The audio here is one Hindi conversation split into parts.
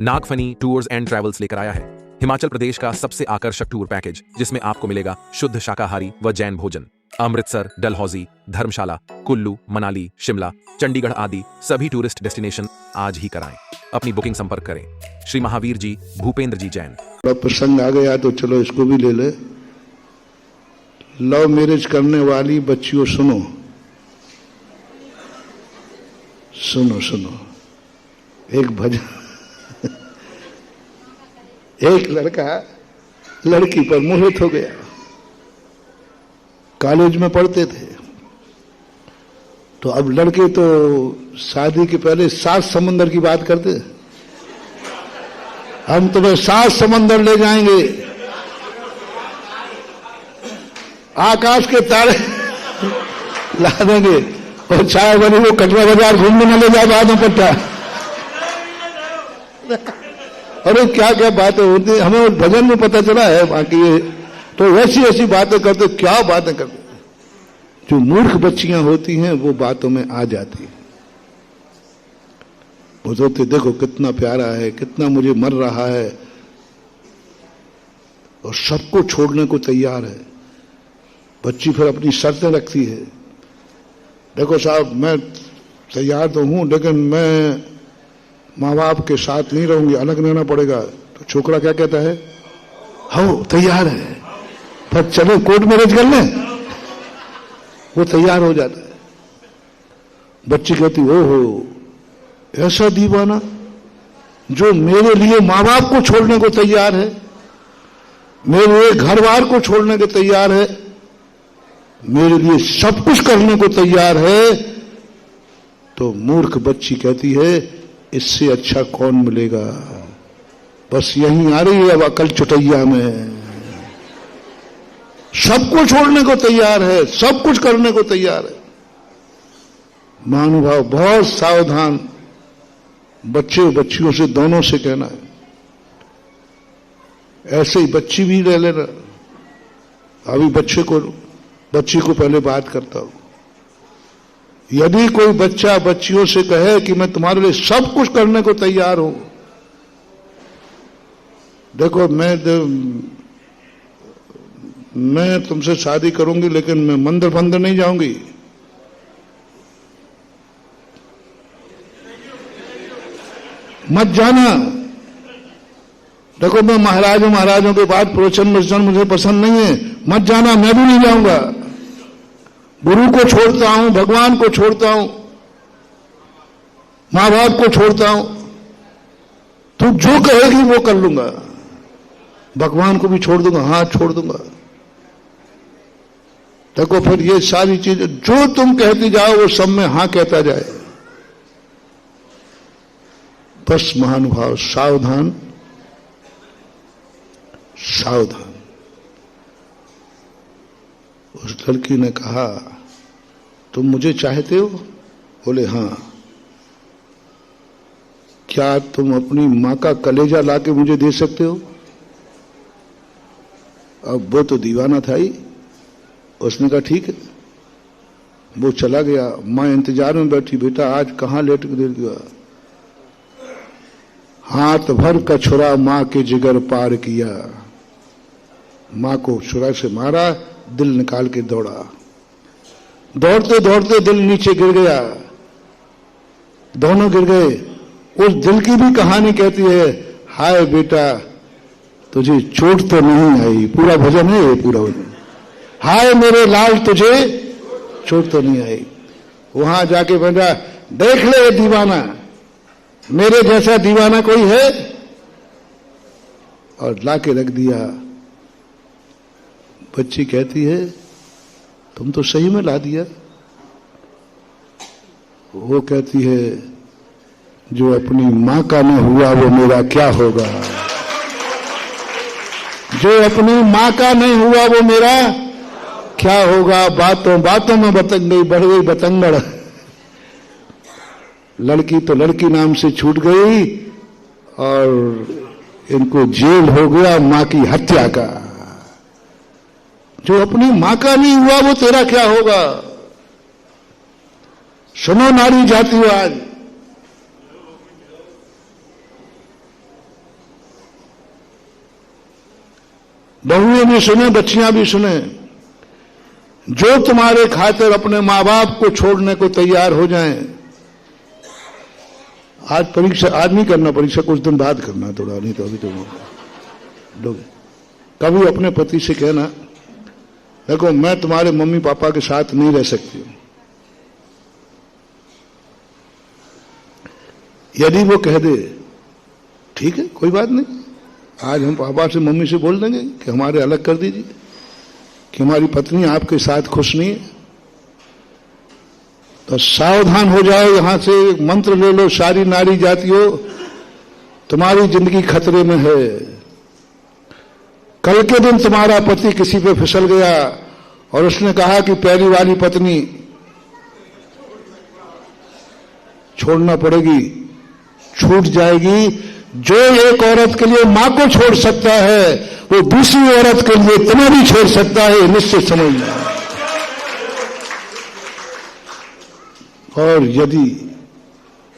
नागफनी टूर्स एंड ट्रैवल्स लेकर आया है हिमाचल प्रदेश का सबसे आकर्षक टूर पैकेज, जिसमें आपको मिलेगा शुद्ध शाकाहारी व जैन भोजन। अमृतसर, डलहौजी, धर्मशाला, कुल्लू, मनाली, शिमला, चंडीगढ़ आदि सभी टूरिस्ट डेस्टिनेशन आज ही कराएं। अपनी बुकिंग संपर्क करें श्री महावीर जी, भूपेंद्र जी जैन। प्रसंग आ गया तो चलो इसको भी ले ले। लव मैरिज करने वाली बच्चियों सुनो सुनो सुनो, एक भजन। एक लड़का लड़की पर मोहित हो गया। कॉलेज में पढ़ते थे तो अब लड़के तो शादी के पहले 7 समंदर की बात करते। हम तुम्हें 7 समंदर ले जाएंगे, आकाश के तारे ला देंगे, और चाय वाली वो कटरा बाजार घूमने न ले जाए बाद में पट्टा। अरे क्या क्या बातें होती, हमें उस भजन में पता चला है। बाकी ये तो ऐसी ऐसी बातें करते, क्या बातें करते। जो मूर्ख बच्चियां होती हैं वो बातों में आ जाती है। वो सोचते देखो कितना प्यारा है, कितना मुझे मर रहा है, और सबको छोड़ने को तैयार है। बच्ची फिर अपनी शर्तें रखती है। देखो साहब, मैं तैयार तो हूं, लेकिन मैं माँ बाप के साथ नहीं रहूंगी, अलग रहना पड़ेगा। तो छोकरा क्या कहता है, हो तैयार है, पर चलो कोर्ट मैरिज कर लें। वो तैयार हो जाता है। बच्ची कहती ओहो, ऐसा दीवाना जो मेरे लिए माँ बाप को छोड़ने को तैयार है, मेरे घर बार को छोड़ने को तैयार है, मेरे लिए सब कुछ करने को तैयार है। तो मूर्ख बच्ची कहती है इससे अच्छा कौन मिलेगा। बस यहीं आ रही है अब अकल चुटैया में। सबको छोड़ने को तैयार है, सब कुछ करने को तैयार है। महानुभाव बहुत सावधान, बच्चे बच्चियों से दोनों से कहना है। ऐसे ही बच्ची भी ले लेना। अभी बच्ची को पहले बात करता हूं। यदि कोई बच्चा बच्चियों से कहे कि मैं तुम्हारे लिए सब कुछ करने को तैयार हूं, देखो मैं तुमसे शादी करूंगी, लेकिन मैं मंदिर बंदर नहीं जाऊंगी। मत जाना। देखो मैं महाराजों के बाद प्रवचन मुझे पसंद नहीं है, मत जाना, मैं भी नहीं जाऊंगा। गुरु को छोड़ता हूं, भगवान को छोड़ता हूं, मां बाप को छोड़ता हूं। तू जो कहेगी वो कर लूंगा। भगवान को भी छोड़ दूंगा, हाथ छोड़ दूंगा। देखो फिर ये सारी चीजें जो तुम कहती जाओ वो सब में हां कहता जाए। बस महानुभाव सावधान सावधान। उस लड़की ने कहा तुम मुझे चाहते हो? बोले हां। क्या तुम अपनी मां का कलेजा लाके मुझे दे सकते हो? अब वो तो दीवाना था ही। उसने कहा ठीक है। वो चला गया। मां इंतजार में बैठी, बेटा आज कहां लेट दे दिया। हाथ भर का छुरा मां के जिगर पार किया। मां को छुरा से मारा, दिल निकाल के दौड़ा। दौड़ते दौड़ते दिल नीचे गिर गया, दोनों गिर गए। उस दिल की भी कहानी कहती है, हाय बेटा तुझे चोट तो नहीं आई। पूरा भजन है ये, पूरा भजन। हाय मेरे लाल तुझे चोट तो नहीं आई। वहां जाके बैठा, देख ले ये दीवाना, मेरे जैसा दीवाना कोई है? और लाके रख दिया। बच्ची कहती है तुम तो सही में ला दिया। वो कहती है जो अपनी मां का न हुआ वो मेरा क्या होगा। जो अपनी मां का नहीं हुआ वो मेरा क्या होगा। बातों बातों में बतंग गई, बढ़ गई बतंगड़। लड़की तो लड़की नाम से छूट गई और इनको जेल हो गया मां की हत्या का। जो अपनी मां का नहीं हुआ वो तेरा क्या होगा। सुनो नारी जातिवाद, बहुएं भी सुने, बच्चियां भी सुने, जो तुम्हारे खातिर अपने मां बाप को छोड़ने को तैयार हो जाएं। आज परीक्षा, आज नहीं करना परीक्षा, कुछ दिन बाद करना थोड़ा, नहीं तो अभी तो लोग कभी अपने पति से कहना, देखो मैं तुम्हारे मम्मी पापा के साथ नहीं रह सकती हूं। यदि वो कह दे ठीक है कोई बात नहीं, आज हम पापा से मम्मी से बोल देंगे कि हमारे अलग कर दीजिए, कि हमारी पत्नी आपके साथ खुश नहीं है, तो सावधान हो जाओ। यहां से एक मंत्र ले लो, सारी नारी जातियों, तुम्हारी जिंदगी खतरे में है। कल के दिन तुम्हारा पति किसी पे फिसल गया और उसने कहा कि पहली वाली पत्नी छोड़ना पड़ेगी, छूट जाएगी। जो एक औरत के लिए मां को छोड़ सकता है, वो दूसरी औरत के लिए तुम्हें भी छोड़ सकता है, निश्चित समझना।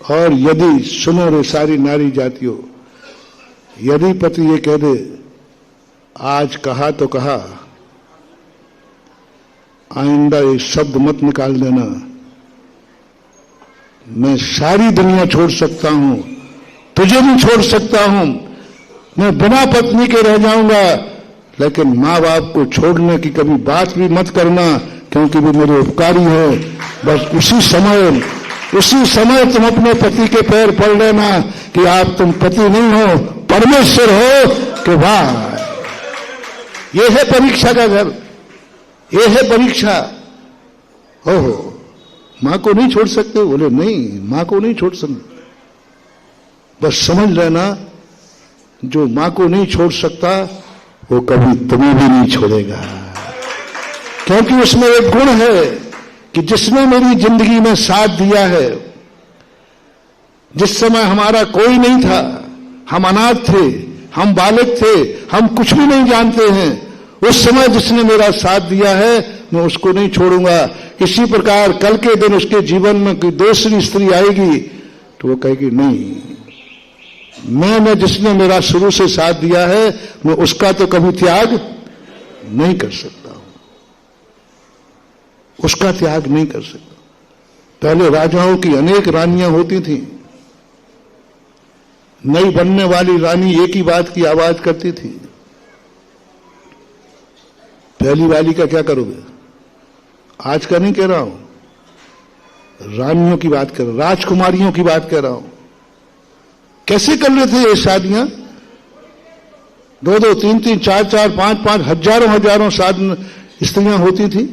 और यदि सुनो रे सारी नारी जातियों, यदि पति ये कह दे आज कहा तो कहा, आइंदा ये शब्द मत निकाल देना, मैं सारी दुनिया छोड़ सकता हूं, तुझे भी छोड़ सकता हूं, मैं बिना पत्नी के रह जाऊंगा, लेकिन मां बाप को छोड़ने की कभी बात भी मत करना, क्योंकि वो मेरे उपकारी हो। बस उसी समय तुम अपने पति के पैर पड़ लेना कि आप तुम पति नहीं हो, परमेश्वर हो। कि वाह, ये है परीक्षा का घर, ये है परीक्षा। ओहो, मां को नहीं छोड़ सकते? बोले नहीं, मां को नहीं छोड़ सकते। बस समझ लेना, जो मां को नहीं छोड़ सकता वो कभी तुम्हें भी नहीं छोड़ेगा, क्योंकि उसमें एक गुण है कि जिसने मेरी जिंदगी में साथ दिया है, जिस समय हमारा कोई नहीं था, हम अनाथ थे, हम बालक थे, हम कुछ भी नहीं जानते हैं, उस समय जिसने मेरा साथ दिया है मैं उसको नहीं छोड़ूंगा। इसी प्रकार कल के दिन उसके जीवन में कोई दूसरी स्त्री आएगी तो वो कहेगी नहीं, मैंने जिसने मेरा शुरू से साथ दिया है मैं उसका तो कभी त्याग नहीं कर सकता हूं, उसका त्याग नहीं कर सकता। पहले राजाओं की अनेक रानियां होती थीं, नई बनने वाली रानी एक ही बात की आवाज करती थी, पहली वाली का क्या करोगे? आज का नहीं कह रहा हूं, रानियों की बात कर रहा हूं, राजकुमारियों की बात कह रहा हूं। कैसे कर रहे थे ये शादियां? 2-2, 3-3, 4-4, 5-5, हजारों स्त्रियां होती थी,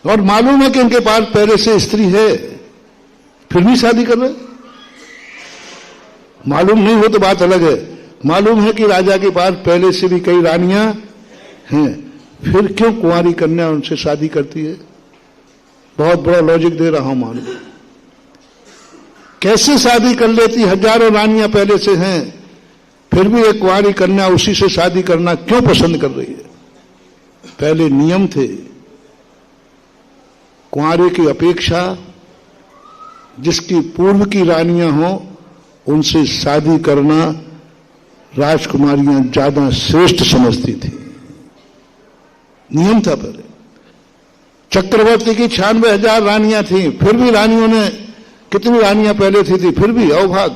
और मालूम है कि इनके पास पहले से स्त्री है, फिर भी शादी कर रहे। मालूम नहीं हो तो बात अलग है, मालूम है कि राजा के पास पहले से भी कई रानियां हैं, फिर क्यों कुंवारी कन्या उनसे शादी करती है? बहुत बड़ा लॉजिक दे रहा हूं, मालूम कैसे शादी कर लेती? हजारों रानियां पहले से हैं, फिर भी एक कुंवारी कन्या उसी से शादी करना क्यों पसंद कर रही है? पहले नियम थे, कुंवारे की अपेक्षा जिसकी पूर्व की रानियां हो उनसे शादी करना राजकुमारियां ज्यादा श्रेष्ठ समझती थी, नियम था पहले। चक्रवर्ती की 96,000 रानियां थीं, फिर भी रानियों ने, कितनी रानियां पहले थी फिर भी अवभाग।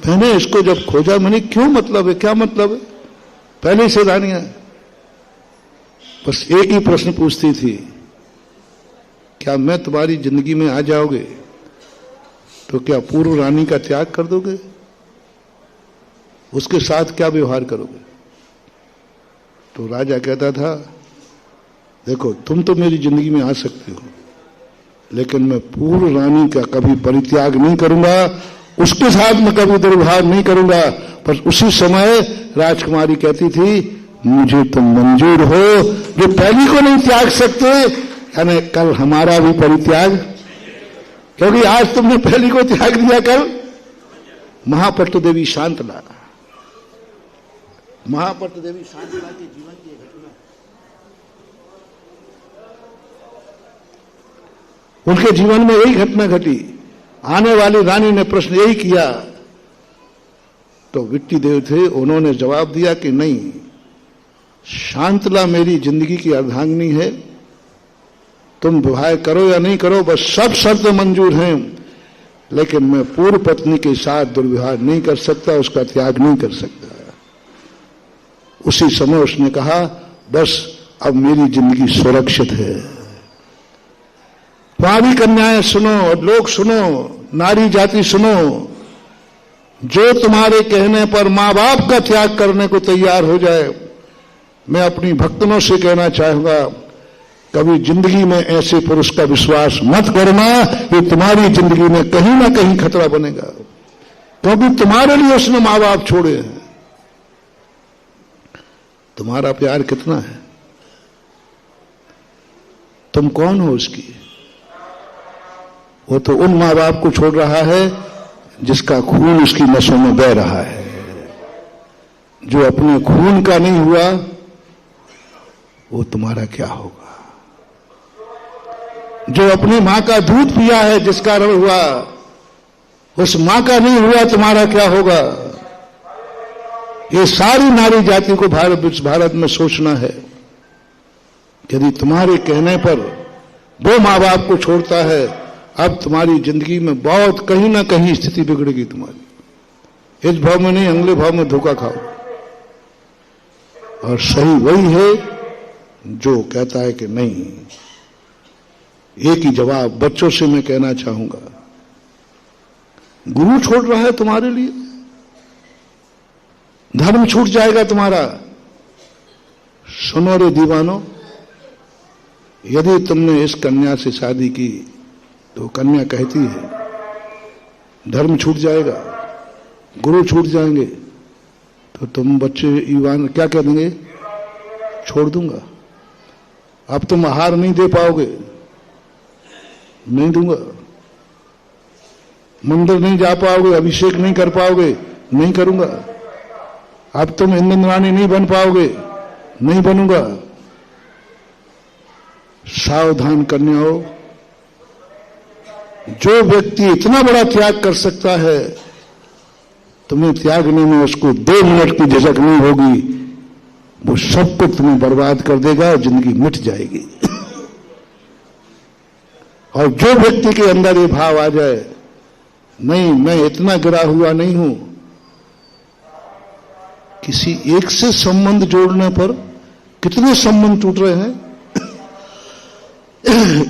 मैंने इसको जब खोजा, मैंने क्यों मतलब है, क्या मतलब है? पहले से रानियां बस एक ही प्रश्न पूछती थी, क्या मैं तुम्हारी जिंदगी में आ जाओगे तो क्या पूर्व रानी का त्याग कर दोगे? उसके साथ क्या व्यवहार करोगे? तो राजा कहता था, देखो तुम तो मेरी जिंदगी में आ सकते हो, लेकिन मैं पूर्व रानी का कभी परित्याग नहीं करूंगा, उसके साथ मैं कभी दुर्व्यवहार नहीं करूंगा। पर उसी समय राजकुमारी कहती थी, मुझे तुम मंजूर हो, जो पहली को नहीं त्याग सकते, यानी कल हमारा भी परित्याग, क्योंकि आज तुमने पहली को त्याग दिया, कल महापट्ट देवी शांतला, महापट्ट देवी शांतला के जीवन की घटना, उनके जीवन में यही घटना घटी। आने वाली रानी ने प्रश्न यही किया, डॉक्टर विट्टी देव थे, उन्होंने जवाब दिया कि नहीं, शांतला मेरी जिंदगी की अर्धांगिनी है, तुम विवाह करो या नहीं करो, बस सब शर्तें मंजूर हैं, लेकिन मैं पूर्व पत्नी के साथ दुर्व्यवहार नहीं कर सकता, उसका त्याग नहीं कर सकता। उसी समय उसने कहा, बस अब मेरी जिंदगी सुरक्षित है। तुम्हारी कन्याएं सुनो और लोग सुनो, नारी जाति सुनो, जो तुम्हारे कहने पर मां बाप का त्याग करने को तैयार हो जाए, मैं अपनी भक्तों से कहना चाहूंगा, कभी जिंदगी में ऐसे पुरुष का विश्वास मत करना, ये तुम्हारी जिंदगी में कहीं ना कहीं खतरा बनेगा, क्योंकि तुम्हारे लिए उसने मां बाप छोड़े हैं। तुम्हारा प्यार कितना है? तुम कौन हो उसकी? वो तो उन मां बाप को छोड़ रहा है जिसका खून उसकी नसों में बह रहा है। जो अपने खून का नहीं हुआ, वो तुम्हारा क्या होगा? जो अपनी मां का दूध पिया है, जिसका रण हुआ, उस मां का नहीं हुआ, तुम्हारा क्या होगा? ये सारी नारी जाति को भारत में सोचना है। यदि तुम्हारे कहने पर वो मां बाप को छोड़ता है, अब तुम्हारी जिंदगी में बहुत कहीं ना कहीं स्थिति बिगड़ेगी तुम्हारी। इस भाव में नहीं, अगले भाव में धोखा खाओ। और सही वही है जो कहता है कि नहीं। एक ही जवाब बच्चों से मैं कहना चाहूंगा, गुरु छोड़ रहा है तुम्हारे लिए, धर्म छूट जाएगा तुम्हारा। सुनो रे दीवानो, यदि तुमने इस कन्या से शादी की तो कन्या कहती है धर्म छूट जाएगा, गुरु छूट जाएंगे, तो तुम बच्चे ईवान क्या कह देंगे? छोड़ दूंगा। अब तुम आहार नहीं दे पाओगे, नहीं दूंगा। मंदिर नहीं जा पाओगे, अभिषेक नहीं कर पाओगे, नहीं करूंगा। अब तुम इंद्र रानी नहीं बन पाओगे, नहीं बनूंगा। सावधान कन्याओं, जो व्यक्ति इतना बड़ा त्याग कर सकता है, तुम्हें त्यागने में उसको 2 मिनट की झिझक नहीं होगी, वो सब कुछ तुम्हें बर्बाद कर देगा और जिंदगी मिट जाएगी। और जो व्यक्ति के अंदर ये भाव आ जाए, नहीं मैं इतना गिरा हुआ नहीं हूं, किसी एक से संबंध जोड़ने पर कितने संबंध टूट रहे हैं।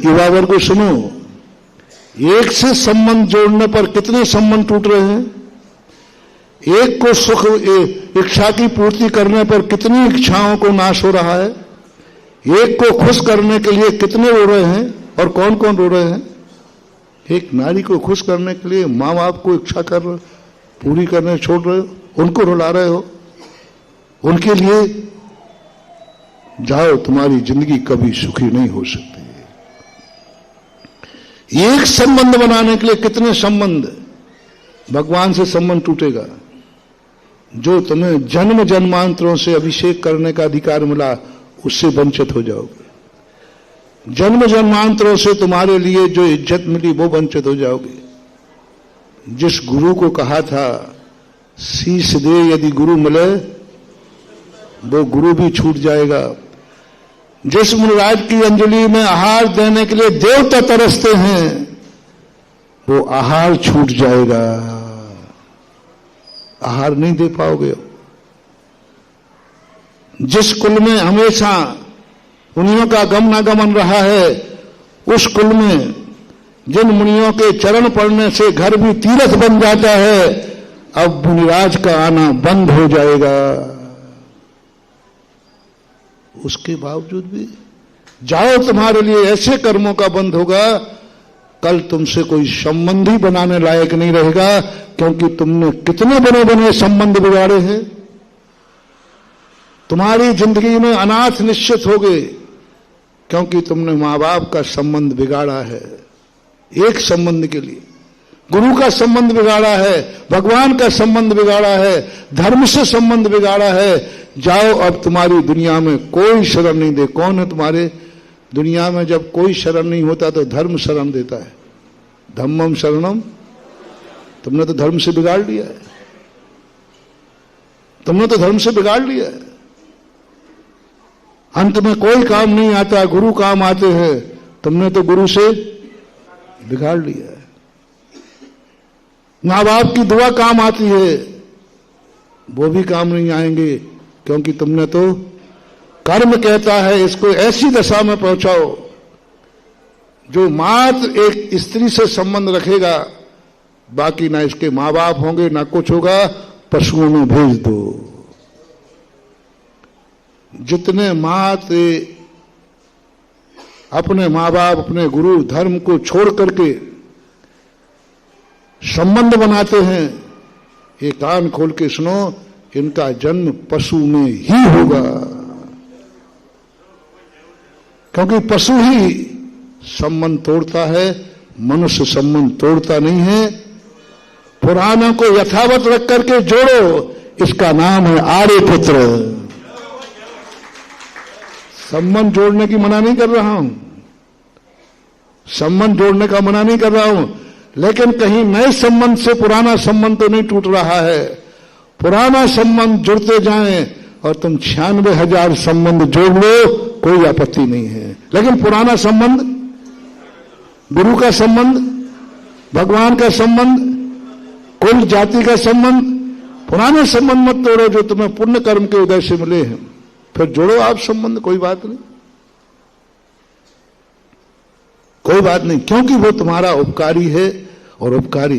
युवा वर्ग को सुनो, एक से संबंध जोड़ने पर कितने संबंध टूट रहे हैं। एक को सुख इच्छा की पूर्ति करने पर कितनी इच्छाओं को नाश हो रहा है। एक को खुश करने के लिए कितने रो रहे हैं, और कौन कौन रो रहे हैं। एक नारी को खुश करने के लिए माँ बाप को इच्छा पूरी करने छोड़ रहे हो, उनको रुला रहे हो, उनके लिए जाओ, तुम्हारी जिंदगी कभी सुखी नहीं हो सकती। एक संबंध बनाने के लिए कितने संबंध। भगवान से संबंध टूटेगा। जो तुम्हें जन्म जन्मांतरों से अभिषेक करने का अधिकार मिला, उससे वंचित हो जाओगे। जन्म जन्मांतरों से तुम्हारे लिए जो इज्जत मिली, वो वंचित हो जाओगे। जिस गुरु को कहा था शीश दे यदि गुरु मिले, वो गुरु भी छूट जाएगा। जिस मुनिराज की अंजलि में आहार देने के लिए देवता तरसते हैं, वो आहार छूट जाएगा। आहार नहीं दे पाओगे। जिस कुल में हमेशा मुनियों का गमनागमन रहा है, उस कुल में जिन मुनियों के चरण पड़ने से घर भी तीर्थ बन जाता है, अब मुनिराज का आना बंद हो जाएगा। उसके बावजूद भी जाओ, तुम्हारे लिए ऐसे कर्मों का बंद होगा, कल तुमसे कोई संबंधी बनाने लायक नहीं रहेगा, क्योंकि तुमने कितने बने बने संबंध बिगाड़े हैं। तुम्हारी जिंदगी में अनाथ निश्चित हो गए, क्योंकि तुमने मां बाप का संबंध बिगाड़ा है। एक संबंध के लिए गुरु का संबंध बिगाड़ा है, भगवान का संबंध बिगाड़ा है, धर्म से संबंध बिगाड़ा है। जाओ, अब तुम्हारी दुनिया में कोई शरण नहीं दे। कौन है तुम्हारे दुनिया में? जब कोई शरण नहीं होता तो धर्म शरण देता है। धम्मम शरणम। तुमने तो धर्म से बिगाड़ लिया है। तुमने तो धर्म से बिगाड़ लिया है। अंत में कोई काम नहीं आता, गुरु काम आते हैं। तुमने तो गुरु से बिगाड़ लिया है। मां बाप की दुआ काम आती है, वो भी काम नहीं आएंगे, क्योंकि तुमने तो कर्म कहता है इसको ऐसी दशा में पहुंचाओ जो मात्र एक स्त्री से संबंध रखेगा, बाकी ना इसके मां बाप होंगे ना कुछ होगा, पशुओं में भेज दो। जितने मात्र अपने मां बाप, अपने गुरु धर्म को छोड़ करके संबंध बनाते हैं, ये कान खोल के सुनो, इनका जन्म पशु में ही होगा। क्योंकि पशु ही संबंध तोड़ता है, मनुष्य संबंध तोड़ता नहीं है। पुराणों को यथावत रख करके जोड़ो, इसका नाम है आर्यपुत्र। संबंध जोड़ने की मना नहीं कर रहा हूं, संबंध जोड़ने का मना नहीं कर रहा हूं, लेकिन कहीं नए संबंध से पुराना संबंध तो नहीं टूट रहा है। पुराना संबंध जुड़ते जाएं और तुम 96,000 संबंध जोड़ लो, कोई आपत्ति नहीं है। लेकिन पुराना संबंध, गुरु का संबंध, भगवान का संबंध, कुल जाति का संबंध, पुराने संबंध मत तोड़ो जो तुम्हें पुण्य कर्म के उदय से मिले हैं। फिर जोड़ो आप संबंध, कोई बात नहीं, कोई बात नहीं, क्योंकि वो तुम्हारा उपकारी है और उपकारी